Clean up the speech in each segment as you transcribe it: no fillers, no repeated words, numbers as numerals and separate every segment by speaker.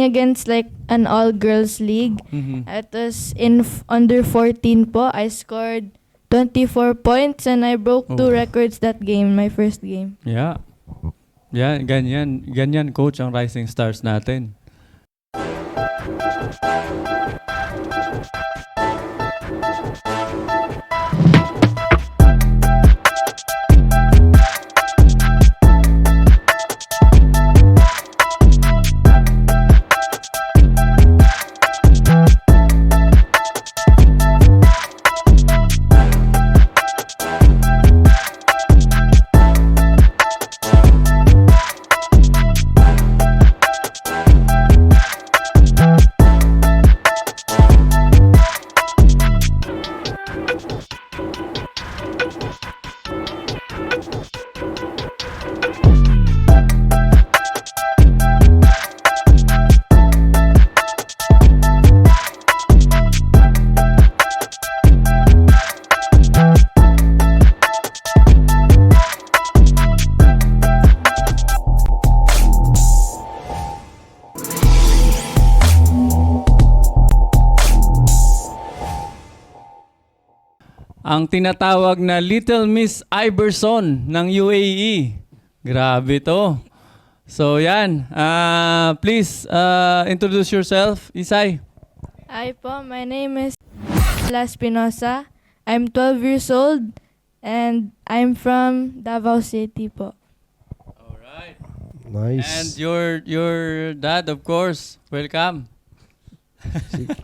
Speaker 1: against like an all-girls league. It was in under 14 po. I scored 24 points and I broke 2 records that game, my first game.
Speaker 2: Yeah. Yeah, ganyan coach ang Rising Stars natin. Ang tinatawag na Little Miss Iverson ng UAE. Grabe to. So yan, please introduce yourself, Isay.
Speaker 1: Hi po, my name is Espinosa. I'm 12 years old and I'm from Davao City po.
Speaker 2: Alright.
Speaker 3: Nice.
Speaker 2: And your dad, of course. Welcome.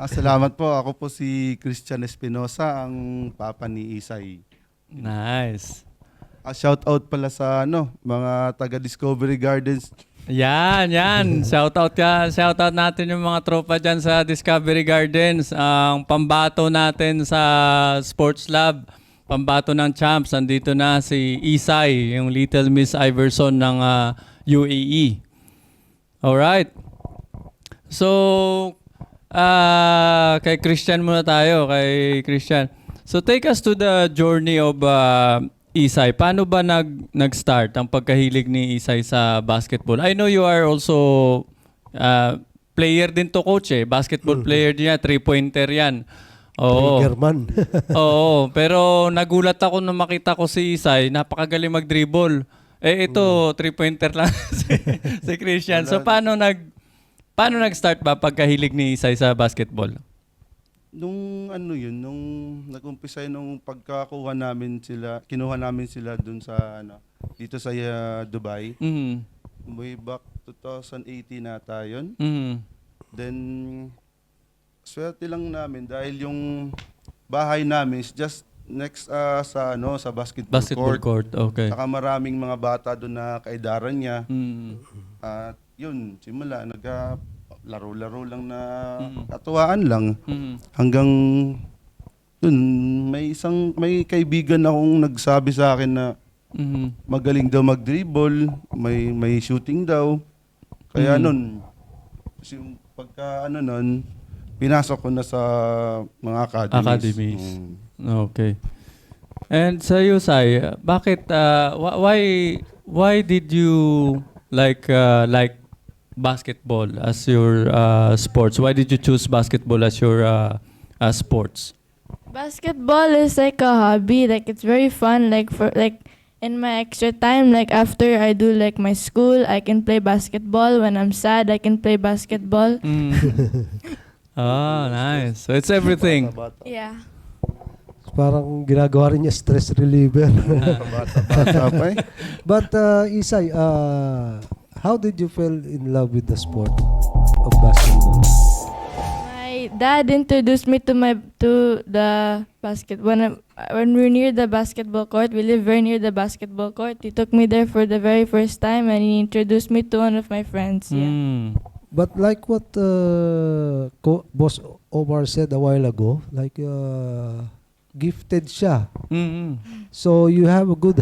Speaker 4: Salamat po. Ako po si Christian Espinosa, ang papa ni Isay.
Speaker 2: Nice.
Speaker 4: Shout out pala sa mga taga Discovery Gardens.
Speaker 2: Yan. Shout out natin yung mga tropa dyan sa Discovery Gardens. Ang pambato natin sa Sports Lab, pambato ng champs. Andito na si Isay, yung Little Miss Iverson ng UAE. Alright. So, kay Christian muna tayo. Kay Christian. So, take us to the journey of Isay. Paano ba nag-start ang pagkahilig ni Isay sa basketball? I know you are also player din to, coach eh. Basketball player din yan, 3-pointer yan. Oo.
Speaker 3: Triggerman.
Speaker 2: Oo, pero nagulat ako nung makita ko si Isay, napakagaling mag-dribble. Eh ito, 3-pointer lang si Christian. So paano nag-start ba pagkahilig ni Isay sa basketball?
Speaker 4: Nung nag-umpisa nung pagkakuha namin sila, kinuha namin sila dun sa dito sa Dubai. Way back 2018 na tayo. Then swerte lang namin dahil yung bahay namin is just next sa basketball
Speaker 2: court. Okay.
Speaker 4: Saka maraming mga bata doon na kaidaran niya. At yun, simula laro-laro lang na katuwaan lang. Hanggang dun, may kaibigan akong nagsabi sa akin na magaling daw mag-dribble, may shooting daw. Kaya nun, pagka nun, pinasok ko na sa mga academies.
Speaker 2: Okay. And sa iyo, Sai, bakit why did you like basketball as your sports? Why did you choose basketball as your sports?
Speaker 1: Basketball is like a hobby. Like it's very fun. Like in my extra time, like after I do like my school, I can play basketball. When I'm sad, I can play basketball.
Speaker 2: Oh, nice. So it's everything.
Speaker 1: Yeah.
Speaker 3: Parang ginagawa rin niya stress reliever.
Speaker 4: Bata pa eh.
Speaker 3: But Isay, how did you fall in love with the sport of basketball?
Speaker 1: My dad introduced me to the basket when we're near the basketball court. We live very near the basketball court. He took me there for the very first time and he introduced me to one of my friends. Yeah.
Speaker 3: But like what Boss Omar said a while ago, like gifted siya. So you have a good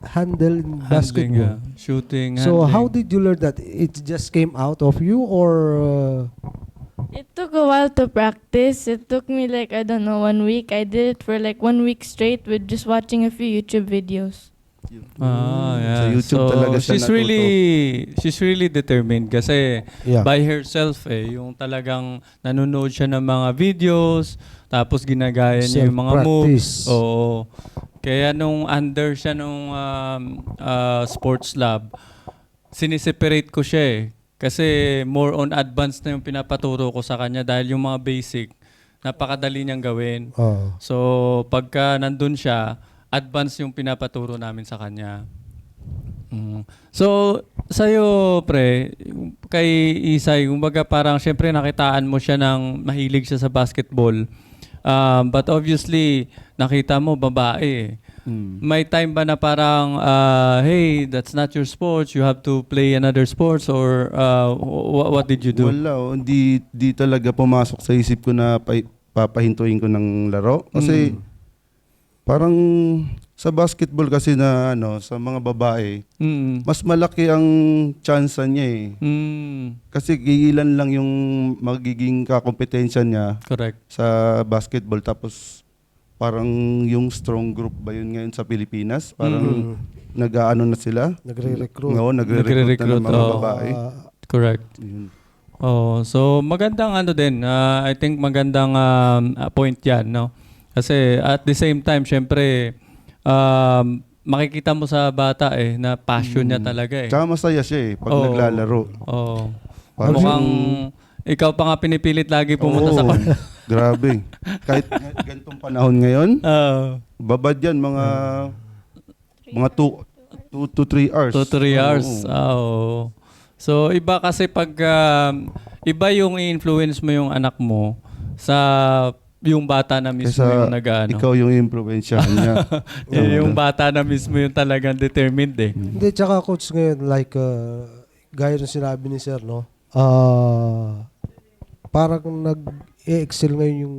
Speaker 3: handle in basketball.
Speaker 2: Shooting,
Speaker 3: So
Speaker 2: handling.
Speaker 3: how did you learn that? It just came out of you or
Speaker 1: It took a while to practice. It took me like, I don't know, 1 week. I did it for like 1 week straight with just watching a few YouTube videos.
Speaker 2: Yeah.
Speaker 4: Sa YouTube talaga siya
Speaker 2: she's really determined kasi
Speaker 3: Yeah.
Speaker 2: by herself yung talagang nanonood siya ng mga videos, tapos ginagaya niya yung mga moves.
Speaker 3: Self-practice.
Speaker 2: Oo. Kaya nung under siya nung sports lab, siniseparate ko siya kasi more on advanced na yung pinapaturo ko sa kanya dahil yung mga basic, napakadali niyang gawin.
Speaker 3: Oh.
Speaker 2: So, pagka nandun siya, advance yung pinapaturo namin sa kanya. So, sa'yo, pre, kay Isay, kumbaga parang syempre nakitaan mo siya ng mahilig siya sa basketball. But obviously, nakita mo babae. May time ba na parang, hey, that's not your sports, you have to play another sports, or what did you do?
Speaker 4: Wala, di talaga pumasok sa isip ko na papahintuin ko ng laro. Kasi parang sa basketball kasi na sa mga babae, mas malaki ang chance niya Kasi ilan lang yung magiging kakompetensya niya
Speaker 2: Correct.
Speaker 4: sa basketball. Tapos parang yung strong group ba yun ngayon sa Pilipinas? Parang nag-aano na sila?
Speaker 3: Nagre-recruit.
Speaker 4: Oo, nagre-recruit na ng mga
Speaker 2: oo.
Speaker 4: babae.
Speaker 2: Correct.
Speaker 4: Yun.
Speaker 2: So magandang din. I think magandang point 'yan, no? Kasi at the same time, syempre makikita mo sa bata na passion niya talaga
Speaker 4: Tsaka masaya siya pag
Speaker 2: Oo.
Speaker 4: naglalaro.
Speaker 2: Oo.
Speaker 4: Parang-
Speaker 2: Mukhang ikaw pa nga pinipilit lagi pumunta sa
Speaker 4: Oo, grabe. Kahit ganitong panahon ngayon, babad yan mga 2 to 3 hours.
Speaker 2: 2 to 3 hours.
Speaker 4: Oo.
Speaker 2: So iba kasi pag iba yung i-influence mo yung anak mo sa yung bata na mismo
Speaker 4: Kaysa
Speaker 2: yung nag-ano.
Speaker 4: ikaw yung influensyahan niya.
Speaker 2: Yung bata na mismo yung talagang determined
Speaker 3: Hindi, tsaka coach ngayon, like, gaya ng sinabi ni Sir, no? Parang nag-excel ngayon yung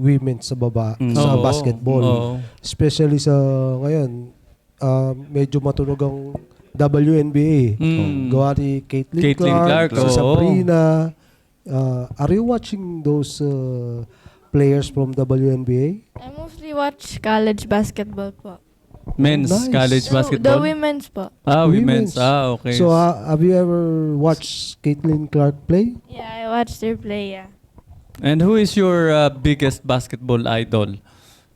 Speaker 3: women sa sa
Speaker 2: Oo.
Speaker 3: basketball.
Speaker 2: Oo.
Speaker 3: Especially sa ngayon, medyo matunog ang WNBA. Gawa ni Caitlin Clark,
Speaker 2: oo.
Speaker 3: si Sabrina. Are you watching those players from WNBA?
Speaker 1: I mostly watch college basketball po.
Speaker 2: Men's
Speaker 3: Nice.
Speaker 2: college
Speaker 1: The
Speaker 2: basketball.
Speaker 1: women's po.
Speaker 2: Women's.
Speaker 3: Women's.
Speaker 2: Okay.
Speaker 3: So, have you ever watched Caitlin Clark play?
Speaker 1: Yeah, I watched her play, yeah.
Speaker 2: And who is your biggest basketball idol?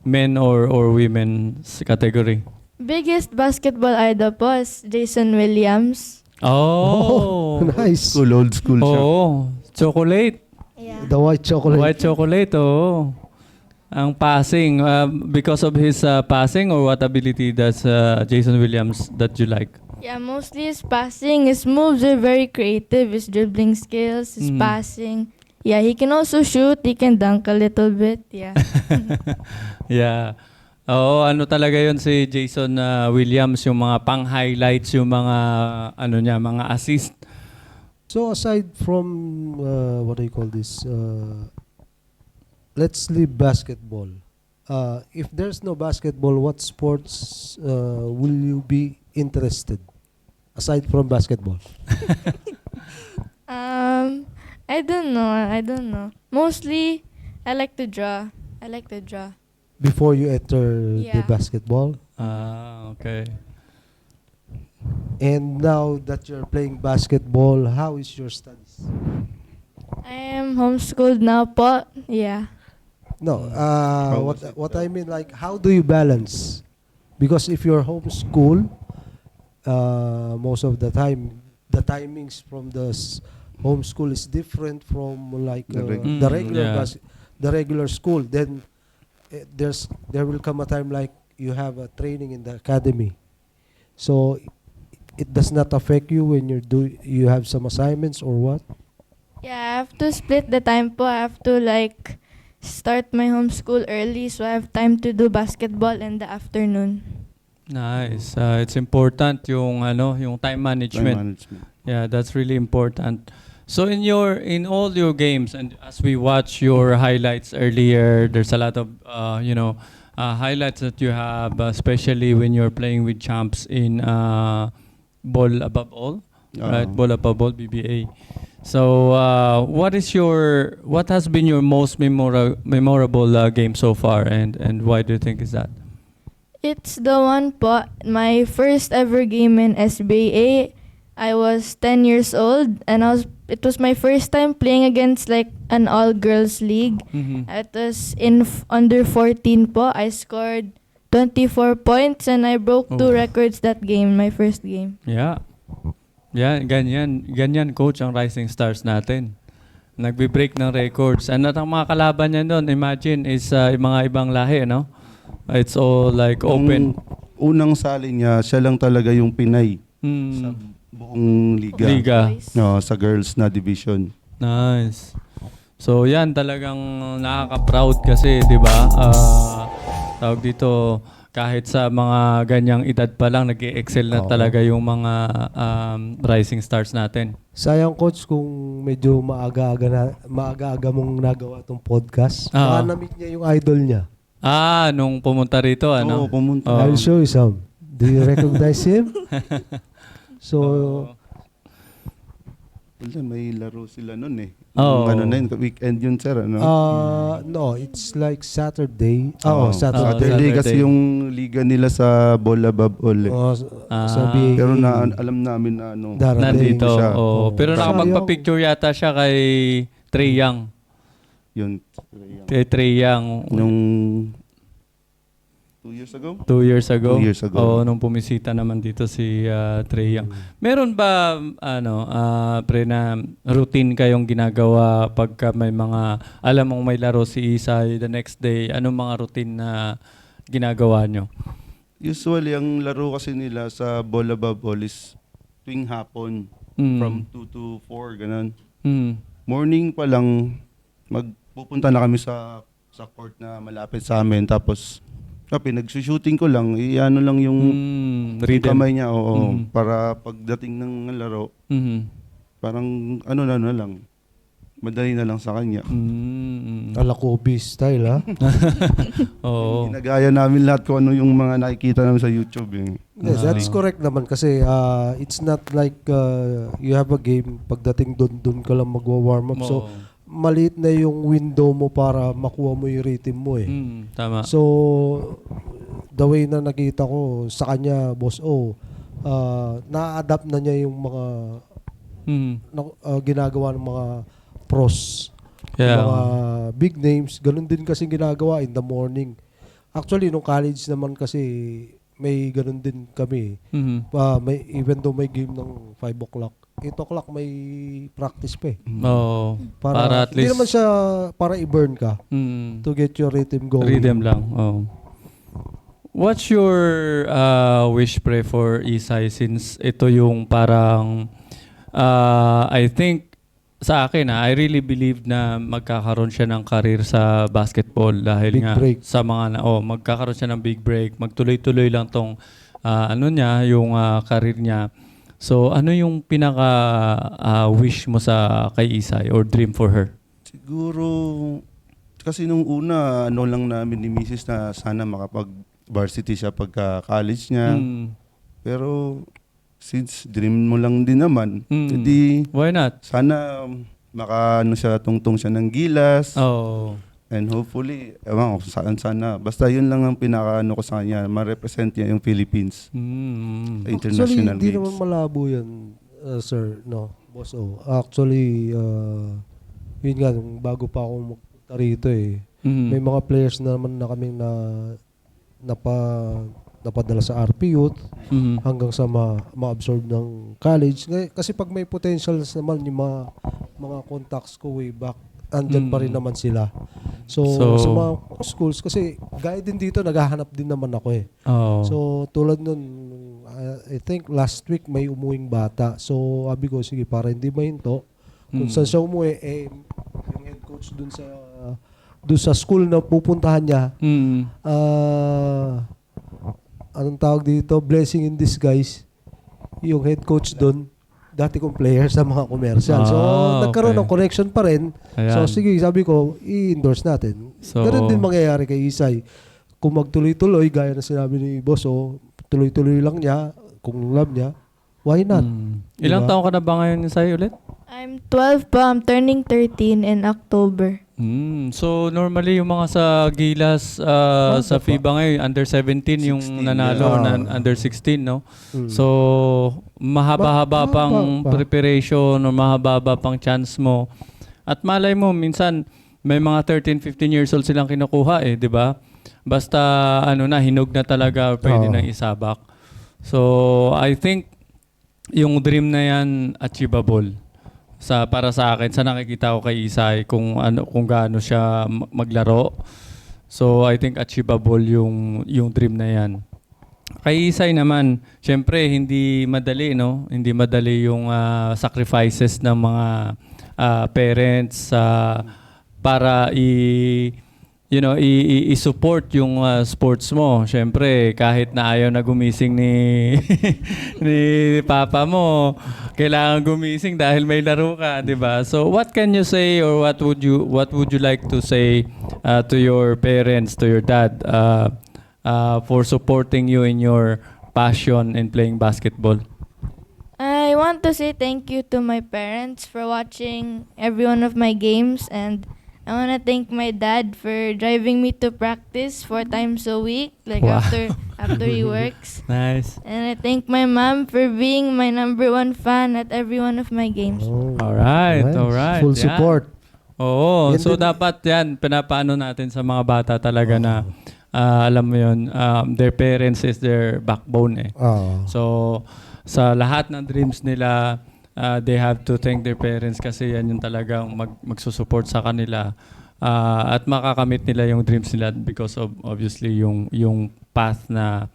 Speaker 2: Men or women's category?
Speaker 1: Biggest basketball idol po is Jason Williams.
Speaker 2: Oh.
Speaker 3: Nice.
Speaker 4: Old school siya.
Speaker 2: Oo. Chocolate.
Speaker 1: Yeah.
Speaker 3: The white chocolate.
Speaker 2: White chocolate, oo. Ang passing, because of his passing, or what ability does Jason Williams that you like?
Speaker 1: Yeah, mostly his passing. His moves are very creative. His dribbling skills, his passing. Yeah, he can also shoot. He can dunk a little bit. Yeah.
Speaker 2: Yeah. Oo, ano talaga yun si Jason Williams, yung mga pang-highlights, yung mga, mga assist.
Speaker 3: So aside from what do you call this? Let's leave basketball. If there's no basketball, what sports will you be interested aside from basketball?
Speaker 1: I don't know. Mostly, I like to draw.
Speaker 3: Before you enter the
Speaker 1: Yeah.
Speaker 3: basketball,
Speaker 2: Okay.
Speaker 3: and now that you're playing basketball, how is your studies?
Speaker 1: I am homeschooled now po. Yeah.
Speaker 3: No,
Speaker 4: was it,
Speaker 3: what I mean, like, how do you balance? Because if you're homeschool, most of the time, the timings from the homeschool is different from like
Speaker 4: The
Speaker 3: the regular school. Then there will come a time like you have a training in the academy, so it does not affect you when you have some assignments or what?
Speaker 1: Yeah, I have to split the time po. I have to start my homeschool early so I have time to do basketball in the afternoon.
Speaker 2: Nice. It's important yung yung time management. Yeah, that's really important. So in all your games, and as we watch your highlights earlier, there's a lot of highlights that you have, especially when you're playing with champs in Ball Above All, right? Ball Above All, BBA. So what has been your most memorable game so far, and why do you think is that?
Speaker 1: It's the one po, my first ever game in SBA. I was 10 years old and it was my first time playing against like an all-girls league.
Speaker 2: Mhm.
Speaker 1: It was in under 14 po. I scored 24 points and I broke 2
Speaker 2: Oh.
Speaker 1: records that game, my first game.
Speaker 2: Yeah. Yeah, ganyan coach ang Rising Stars natin. Nagbe-break ng records. And at ang mga kalaban niya doon, imagine, is yung mga ibang lahi, no? It's all like open.
Speaker 4: Ang unang sali niya, siya lang talaga yung Pinay sa
Speaker 2: Mm.
Speaker 4: buong liga.
Speaker 2: Liga.
Speaker 1: Boys.
Speaker 4: No, sa girls na division.
Speaker 2: Nice. So yan talagang nakaka-proud kasi, 'di ba? Tawag dito, kahit sa mga ganyang edad pa lang nag-excel na
Speaker 3: Oo.
Speaker 2: talaga yung mga rising stars natin.
Speaker 3: Sayang coach kung medyo maaga-aga mong nagawa tong podcast.
Speaker 2: Oo.
Speaker 3: Baka na-meet niya yung idol niya.
Speaker 2: Nung pumunta rito, ano?
Speaker 4: Oo, pumunta.
Speaker 2: Oo.
Speaker 3: I'll show you some. Do you recognize him? So,
Speaker 4: Wala, may laro sila nun eh.
Speaker 2: Oo.
Speaker 4: Yung ano na yun, weekend yun sir, ano?
Speaker 3: no, it's like Saturday.
Speaker 4: Oo,
Speaker 3: Saturday.
Speaker 4: Saturday kasi
Speaker 2: Saturday.
Speaker 4: yung liga nila sa Bola Babol eh.
Speaker 3: Sa BAA.
Speaker 4: Pero alam namin na ano.
Speaker 3: Darating
Speaker 2: Nandito.
Speaker 4: siya.
Speaker 2: Oh. Pero
Speaker 3: Sayang.
Speaker 2: nakapagpa-picture yata siya kay Trey Young.
Speaker 4: Yun.
Speaker 2: Kay Trey Young.
Speaker 4: Nung 2 years ago?
Speaker 2: 2 years ago.
Speaker 4: 2 years ago.
Speaker 2: Oo, nung pumisita naman dito si Trey Young. Meron ba, pre, na routine kayong ginagawa pagka may mga, alam mong may laro si Isay the next day, anong mga routine na ginagawa nyo?
Speaker 4: Usually, ang laro kasi nila sa Bola Babol is tuwing hapon.
Speaker 2: Mm.
Speaker 4: From 2 to 4, ganun.
Speaker 2: Mm.
Speaker 4: Morning pa lang, magpupunta na kami sa court na malapit sa amin. Tapos, pinag-shooting ko lang, ano lang yung
Speaker 2: Rhythm.
Speaker 4: kamay niya, oo,
Speaker 2: Mm.
Speaker 4: para pagdating ng laro,
Speaker 2: Mhm.
Speaker 4: parang ano na lang, madali na lang sa kanya.
Speaker 2: Mm.
Speaker 3: Ala Kobe style, ha?
Speaker 2: Oo.
Speaker 4: Ginagaya namin lahat kung ano yung mga nakikita namin sa YouTube. Eh.
Speaker 3: Yes, that's correct naman kasi it's not like you have a game, pagdating doon ka lang magwa-warm up. So,
Speaker 2: Oo.
Speaker 3: maliit na yung window mo para makuha mo yung rhythm mo eh.
Speaker 2: Tama.
Speaker 3: So, the way na nakita ko sa kanya, Boss O, na-adapt na niya yung mga ginagawa ng mga pros.
Speaker 2: Yeah.
Speaker 3: Yung mga big names, ganun din kasi ginagawa in the morning. Actually, nung college naman kasi may ganun din kami.
Speaker 2: Mhm.
Speaker 3: Even though may game ng 5 o'clock, 8 o'clock may practice pa eh.
Speaker 2: Oo. Para at
Speaker 3: Hindi
Speaker 2: least
Speaker 3: naman siya para i-burn ka to get your rhythm going.
Speaker 2: rhythm lang. Oh. What's your wish, pre, for Isay since ito yung parang I think sa akin I really believe na magkakaroon siya ng career sa basketball dahil
Speaker 3: Big
Speaker 2: nga
Speaker 3: break.
Speaker 2: sa mga magkakaroon siya ng big break, magtuloy-tuloy lang tong yung career niya. So ano yung pinaka wish mo sa kay Isay or dream for her?
Speaker 4: Siguro, kasi nung una, lang namin ni Mrs. na sana makapag-varsity siya pagka-college niya. Pero, since dream mo lang din naman, edi
Speaker 2: Why not?
Speaker 4: sana siya, tungtong siya ng Gilas.
Speaker 2: Oh.
Speaker 4: And hopefully, ewan ko saan sana. Basta yun lang ang pinaka ko sa kanya, ma-represent niya yung Philippines sa
Speaker 3: Actually,
Speaker 4: international
Speaker 3: hindi
Speaker 4: games.
Speaker 3: naman malabo yan, sir, no, Boss O. Actually, yun nga, nung bago pa ako magpunta rito eh, may mga players naman na kaming napadala sa RP Youth hanggang sa ma-absorb ng college. Kasi pag may potentials naman yung mga contacts ko way back, andyan pa rin naman sila. So, sa mga schools, kasi gaya din dito, naghahanap din naman ako eh.
Speaker 2: Oh.
Speaker 3: So, tulad nun, I think last week may umuwing bata. So, sabi ko, sige, para hindi mahinto, kung saan siya umuwi, yung head coach dun sa school na pupuntahan niya, anong tawag dito, blessing in disguise, yung head coach dun, dati kong player sa mga commercial. So, nagkaroon ng connection pa rin.
Speaker 2: Ayan.
Speaker 3: So, sige, sabi ko, i-endorse natin.
Speaker 2: So,
Speaker 3: Ganun din mangyayari kay Isay. Kung magtuloy-tuloy, gaya na sinabi ni Boss, tuloy-tuloy lang niya, kung love niya, why not?
Speaker 2: Ilang
Speaker 3: Diba?
Speaker 2: taon ka na ba ngayon sa'yo ulit?
Speaker 1: I'm 12 po. I'm turning 13 in October.
Speaker 2: So normally yung mga sa Gilas sa FIBA ngayon under 17 yung
Speaker 4: 16,
Speaker 2: nanalo
Speaker 3: yeah.
Speaker 2: under 16 no.
Speaker 3: Mm.
Speaker 2: So mahaba-haba pang
Speaker 3: Mahaba pa.
Speaker 2: preparation o mahaba-haba pang chance mo. At malay mo minsan may mga 13, 15 years old silang kinukuha di ba? Basta ano na hinog na talaga pwede
Speaker 3: Oo.
Speaker 2: nang isabak. So I think yung dream na yan achievable. Para sa akin sa nakikita ko kay Isay kung gaano siya maglaro. So I think achievable yung dream na yan. Kay Isay naman, syempre hindi madali no, hindi madali yung sacrifices ng mga parents para i-support yung sports mo. Syempre, kahit na ayaw na gumising ni ni papa mo, kailangan gumising dahil may laro ka, 'di ba? So, what can you say or what would you like to say to your parents, to your dad for supporting you in your passion in playing basketball?
Speaker 1: I want to say thank you to my parents for watching every one of my games, and I want to thank my dad for driving me to practice 4 times a week, like
Speaker 2: Wow.
Speaker 1: after he works.
Speaker 2: Nice.
Speaker 1: And I thank my mom for being my #1 fan at every one of my games.
Speaker 3: Oh,
Speaker 2: Alright,
Speaker 3: nice.
Speaker 2: alright.
Speaker 3: Full
Speaker 2: Yan.
Speaker 3: support.
Speaker 2: Oo,
Speaker 3: Yan
Speaker 2: so
Speaker 3: din.
Speaker 2: dapat yan, pinapaano natin sa mga bata talaga na alam mo yun, their parents is their backbone
Speaker 3: Oh.
Speaker 2: So, sa lahat ng dreams nila, they have to thank their parents kasi yan yung talagang magsusupport sa kanila at makakamit nila yung dreams nila because of obviously yung path na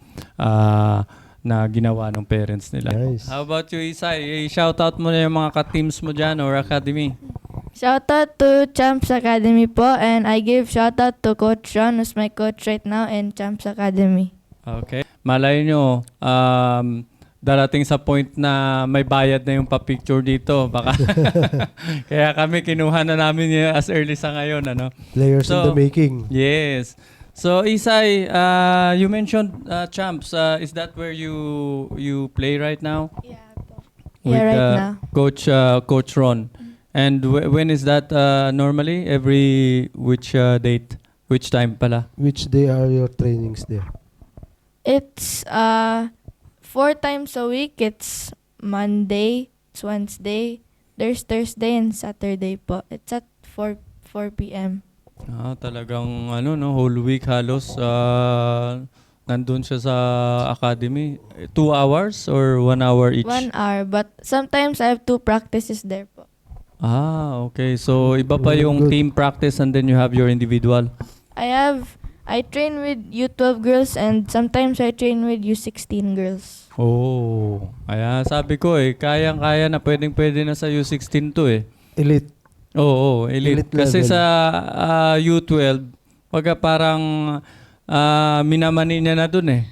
Speaker 2: ginawa ng parents nila.
Speaker 3: Nice.
Speaker 2: How about you, Isay? I-shoutout mo na yung mga ka-teams mo dyan or academy.
Speaker 1: Shoutout to Champs Academy po, and I give shoutout to Coach Ron, who's my coach right now in Champs Academy.
Speaker 2: Okay. Malay nyo, darating sa point na may bayad na yung pa-picture dito. Baka kaya kami kinuha na namin yun as early sa ngayon. Ano?
Speaker 3: Players in
Speaker 2: So,
Speaker 3: the making.
Speaker 2: Yes. So Isay, you mentioned Champs. Is that where you play right now?
Speaker 1: Yeah po. Yeah, right now.
Speaker 2: Coach Ron. And when is that normally? Every which date? Which time pala?
Speaker 3: Which day are your trainings there?
Speaker 1: It's 4 times a week. It's Monday, it's Wednesday, there's Thursday and Saturday po. It's at 4 p.m.
Speaker 2: Talagang whole week halos nandun siya sa academy. 2 hours or 1 hour each?
Speaker 1: 1 hour, but sometimes I have 2 practices there po.
Speaker 2: Okay. So iba pa yung
Speaker 3: Good.
Speaker 2: team practice and then you have your individual.
Speaker 1: I train with U12 girls and sometimes I train with U16 girls.
Speaker 2: Oh. Kaya sabi ko kayang-kaya na pwedeng-pwede na sa U16 to
Speaker 3: Elite.
Speaker 2: Oo, elite.
Speaker 3: Elite
Speaker 2: Kasi
Speaker 3: level.
Speaker 2: sa U12, pagka parang minamani niya na dun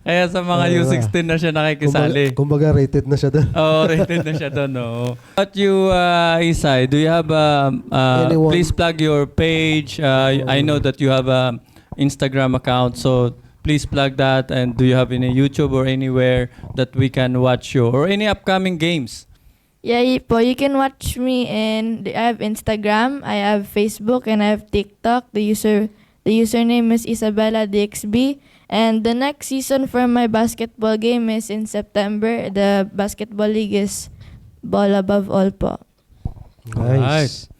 Speaker 2: Kaya sa mga U16 na siya nakikisali.
Speaker 3: Kumbaga rated na siya doon.
Speaker 2: Rated na siya doon. But you, Isay, do you have
Speaker 3: Anyone?
Speaker 2: please plug your page. I know that you have a Instagram account, so please plug that. And do you have any YouTube or anywhere that we can watch you or any upcoming games?
Speaker 1: Yeah, po, you can watch me in, I have Instagram, I have Facebook, and I have TikTok. The username is Isabella DXB. And the next season for my basketball game is in September. The basketball league is Ball Above All po.
Speaker 3: Nice.